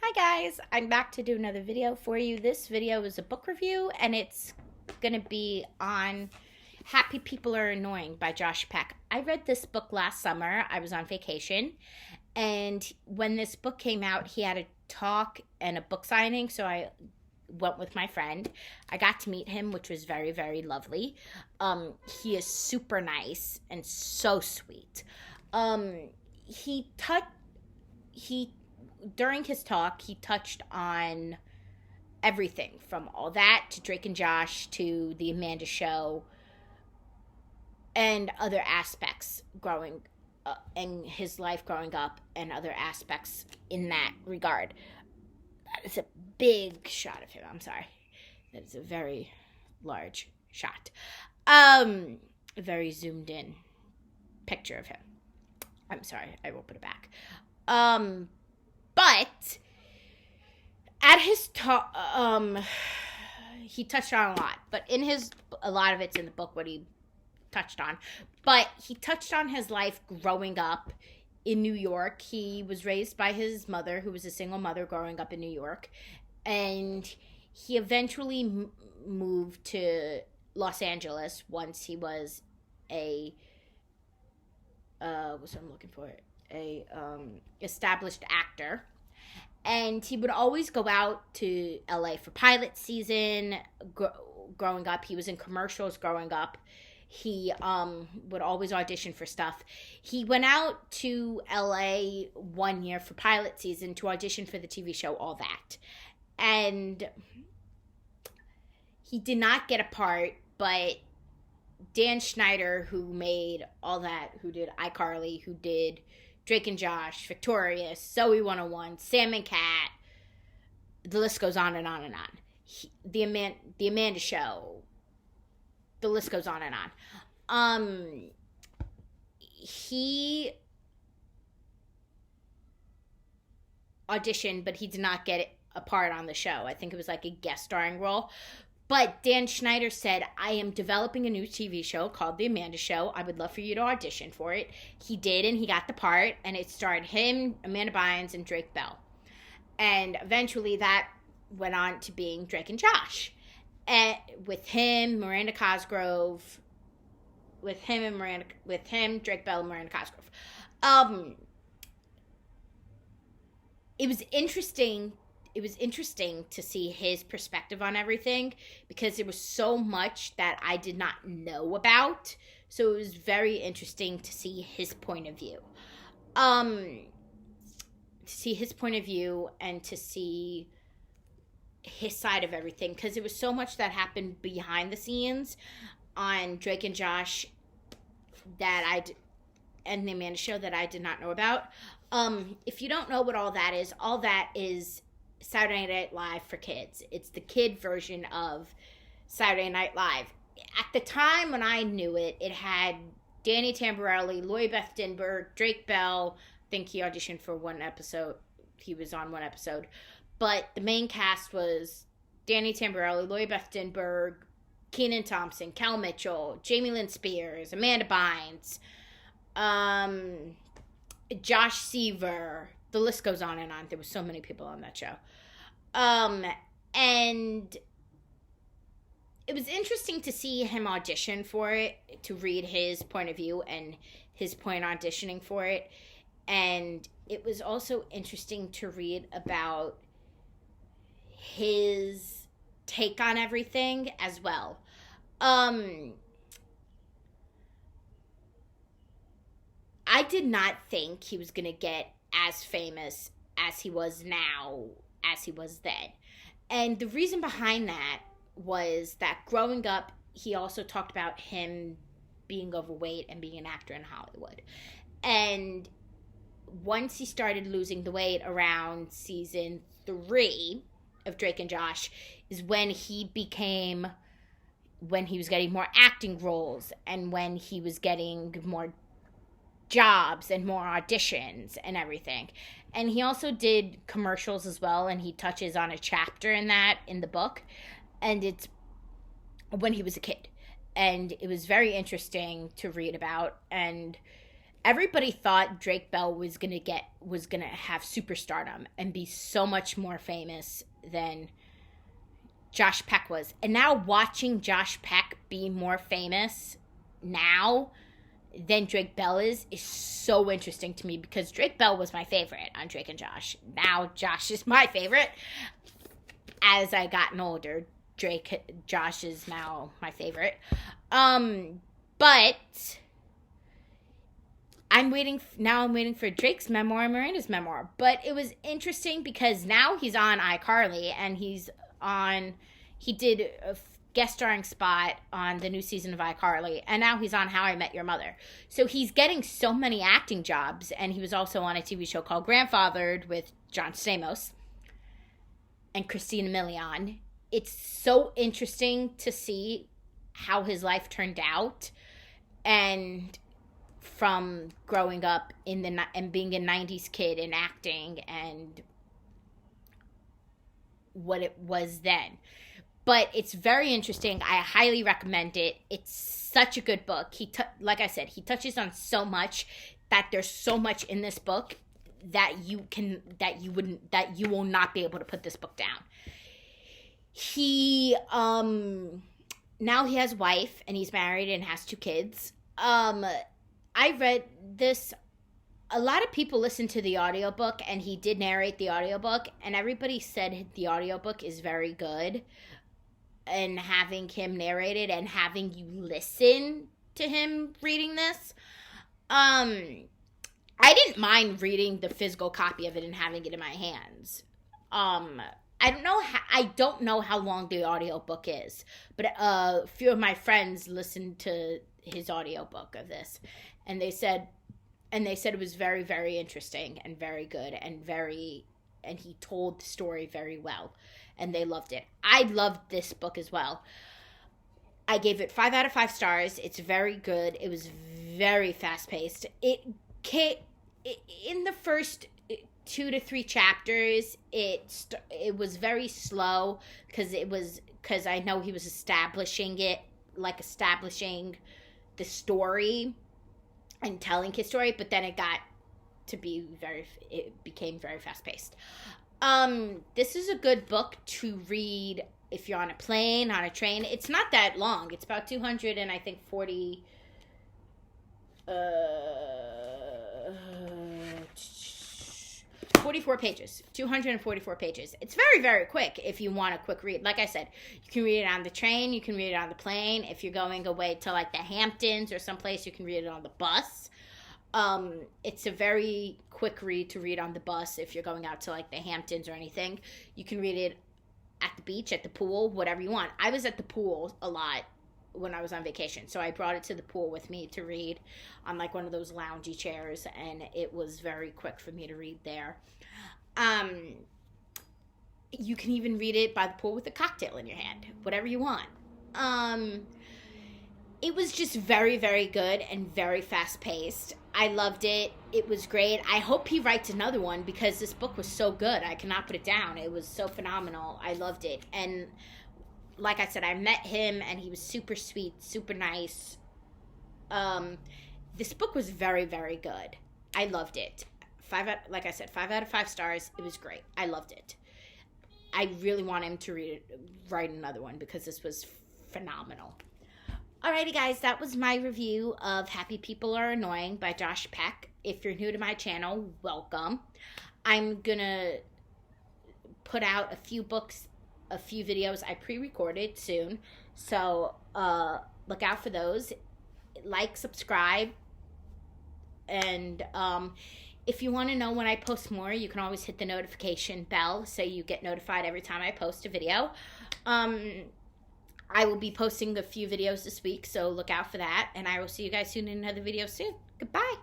Hi guys, I'm back to do another video for you. This video is a book review and it's gonna be on Happy People Are Annoying by Josh Peck. I read this book last summer. I was on vacation, and when this book came out, he had a talk and a book signing, so I went with my friend. I got to meet him, which was very, very lovely. He is super nice and so sweet. He touched he During his talk, he touched on everything from all that to Drake and Josh to the Amanda Show and other aspects growing in his life growing up and other aspects in that regard. That is a big shot of him. I'm sorry. That is a very large shot. A very zoomed in picture of him. I'm sorry. I will put it back. But at his talk, he touched on a lot. But a lot of it's in the book what he touched on. But he touched on his life growing up in New York. He was raised by his mother, who was a single mother growing up in New York. And he eventually moved to Los Angeles once he was established actor. And he would always go out to LA for pilot season. Growing up, he was in commercials growing up. He would always audition for stuff. He went out to LA one year for pilot season to audition for the TV show All That. And he did not get a part, but Dan Schneider, who made All That, who did iCarly, who did Drake and Josh, Victorious, Zoe 101, Sam and Cat, the list goes on and on and on. The Amanda Show, the list goes on and on. He auditioned, but he did not get a part on the show. I think it was like a guest starring role. But Dan Schneider said, I am developing a new TV show called The Amanda Show. I would love for you to audition for it. He did, and he got the part, and it starred him, Amanda Bynes, and Drake Bell. And eventually that went on to being Drake and Josh. And with him, Miranda Cosgrove, Drake Bell, and Miranda Cosgrove. It was interesting to see his perspective on everything because there was so much that I did not know about. So it was very interesting to see his point of view. And to see his side of everything because there was so much that happened behind the scenes on Drake and Josh and the Amanda Show that I did not know about. If you don't know what All That is Saturday Night Live for kids. It's the kid version of Saturday Night Live. At the time when I knew it, it had Danny Tamborelli, Lori Beth Dinberg, Drake Bell. I think he auditioned for one episode. He was on one episode. But the main cast was Danny Tamborelli, Lori Beth Dinberg, Kenan Thompson, Kel Mitchell, Jamie Lynn Spears, Amanda Bynes, Josh Seaver. The list goes on and on. There were so many people on that show. And it was interesting to see him audition for it, to read his point of view and his point auditioning for it. And it was also interesting to read about his take on everything as well. I did not think he was going to get as famous as he was now, as he was then. And the reason behind that was that growing up, he also talked about him being overweight and being an actor in Hollywood. And once he started losing the weight around season 3 of Drake and Josh is when he was getting more acting roles and when he was getting more jobs and more auditions and everything. And he also did commercials as well, and he touches on a chapter in that in the book, and it's when he was a kid. And it was very interesting to read about. And everybody thought Drake Bell was gonna have superstardom and be so much more famous than Josh Peck was. And now watching Josh Peck be more famous now than Drake Bell is so interesting to me, because Drake Bell was my favorite on Drake and Josh. Now Josh is my favorite. As I gotten older, Josh is now my favorite. But I'm waiting for Drake's memoir and Miranda's memoir. But it was interesting because now he's on iCarly, and he did a guest starring spot on the new season of iCarly, and now he's on How I Met Your Mother. So he's getting so many acting jobs, and he was also on a TV show called Grandfathered with John Stamos and Christina Milian. It's so interesting to see how his life turned out, and from growing up and being a 90s kid and acting and what it was then. But it's very interesting. I highly recommend it. It's such a good book. Like I said, he touches on so much, that there's so much in this book that you will not be able to put this book down. He now he has a wife, and he's married and has 2 kids. I read this. A lot of people listened to the audiobook, and he did narrate the audiobook, and everybody said the audiobook is very good. And having him narrate it and having you listen to him reading this, I didn't mind reading the physical copy of it and having it in my hands. I don't know how long the audiobook is, but a few of my friends listened to his audiobook of this, and they said it was very, very interesting and very good, and he told the story very well, and they loved it. I loved this book as well. I gave it 5 out of 5 stars. It's very good. It was very fast-paced. In the first 2 to 3 chapters, it was very slow, because I know he was establishing the story and telling his story, but then it became very fast-paced. This is a good book to read if you're on a plane, on a train. It's not that long. It's about 44 pages. 244 pages. It's very, very quick if you want a quick read. Like I said, you can read it on the train, you can read it on the plane. If you're going away to like the Hamptons or someplace, you can read it on the bus. It's a very quick read to read on the bus if you're going out to like the Hamptons or anything. You can read it at the beach, at the pool, whatever you want. I was at the pool a lot when I was on vacation, so I brought it to the pool with me to read on like one of those loungy chairs, and it was very quick for me to read there. You can even read it by the pool with a cocktail in your hand, whatever you want. It was just very, very good and very fast-paced. I loved it. It was great. I hope he writes another one, because this book was so good. I cannot put it down. It was so phenomenal. I loved it. And like I said, I met him, and he was super sweet, super nice. This book was very, very good. I loved it. 5 out of 5 stars. It was great. I loved it. I really want him to write another one, because this was phenomenal. Alrighty, guys, that was my review of Happy People Are Annoying by Josh Peck. If you're new to my channel, welcome. I'm going to put out a few videos I pre-recorded soon, so look out for those. Like, subscribe, and if you want to know when I post more, you can always hit the notification bell so you get notified every time I post a video. I will be posting a few videos this week, so look out for that, and I will see you guys soon in another video soon. Goodbye.